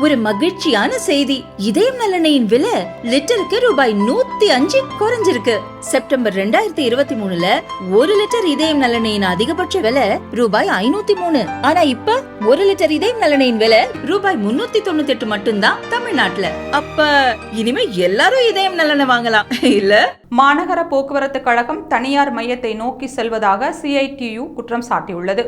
ஒரு மகிழ்ச்சியான செய்தி. இதயம் நலனையின் விலை லிட்டருக்கு ரூபாய் 105 குறைஞ்சிருக்கு. செப்டம்பர் 2023ல 1 லிட்டர் இதயம் நலனையின் அதிகபட்ச விலை ரூபாய் 503. ஆனா இப்ப 1 லிட்டர் இதயம் நலனையின் விலை ரூபாய் 398 மட்டும்தான் தமிழ்நாட்டுல. அப்ப இனிமே எல்லாரும் இதயம் நலனை வாங்கலாம் இல்ல? மாநகர போக்குவரத்து கழகம் தனியார் மையத்தை நோக்கி செல்வதாக CITU குற்றம் சாட்டியுள்ளது.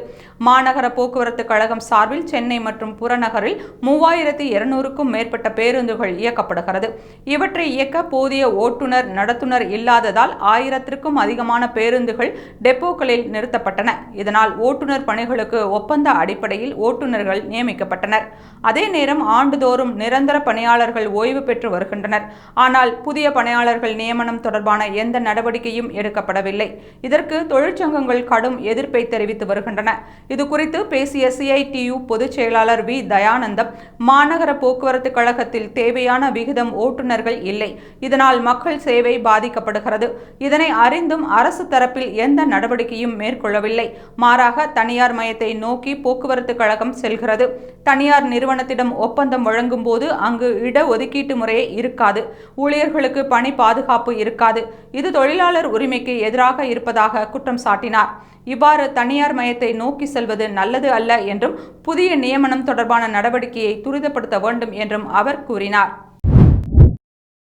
மாநகர போக்குவரத்து கழகம் சார்பில் சென்னை மற்றும் புறநகரில் 3200க்கும் மேற்பட்ட பேருந்துகள் இயக்கப்படுகிறது. இவற்றை இயக்க போதிய ஓட்டுநர் நடத்துனர் இல்லாததால் 1000க்கும் அதிகமான பேருந்துகள் டெப்போக்களில் நிறுத்தப்பட்டன. இதனால் ஓட்டுநர் பணிகளுக்கு ஒப்பந்த அடிப்படையில் ஓட்டுநர்கள் நியமிக்கப்பட்டனர். அதே நேரம் ஆண்டுதோறும் நிரந்தர பணியாளர்கள் ஓய்வு பெற்று வருகின்றனர். ஆனால் புதிய பணியாளர்கள் நியமனம் தொடர்பான எந்த நடவடிக்கையும் எடுக்கப்படவில்லை. இதற்கு தொழிற்சங்கங்கள் கடும் எதிர்ப்பை தெரிவித்து வருகின்றன. இது குறித்து பேசிய CITU பொதுச் செயலாளர் V. தயானந்தம், மாநகர போக்குவரத்து கழகத்தில் தேவையான விகிதம் ஓட்டுநர்கள் இல்லை. இதனால் மக்கள் சேவை பாதிக்கப்படுகிறது. இதனை அறிந்தும் அரசு தரப்பில் எந்த நடவடிக்கையும் மேற்கொள்ளவில்லை. மாறாக தனியார் மையத்தை நோக்கி போக்குவரத்து கழகம் செல்கிறது. தனியார் நிறுவனத்திடம் ஒப்பந்தம் வழங்கும் போது அங்கு இடஒதுக்கீட்டு முறையே இருக்காது. ஊழியர்களுக்கு பணி பாதுகாப்பு இருக்காது. இது தொழிலாளர் உரிமைக்கு எதிராக இருப்பதாக குற்றம் சாட்டினார். இவ்வாறு தனியார் மையத்தை நோக்கி செல்வது நல்லது அல்ல என்றும் புதிய நியமனம் தொடர்பான நடவடிக்கையை துரிதப்படுத்த வேண்டும் என்றும் அவர் கூறினார்.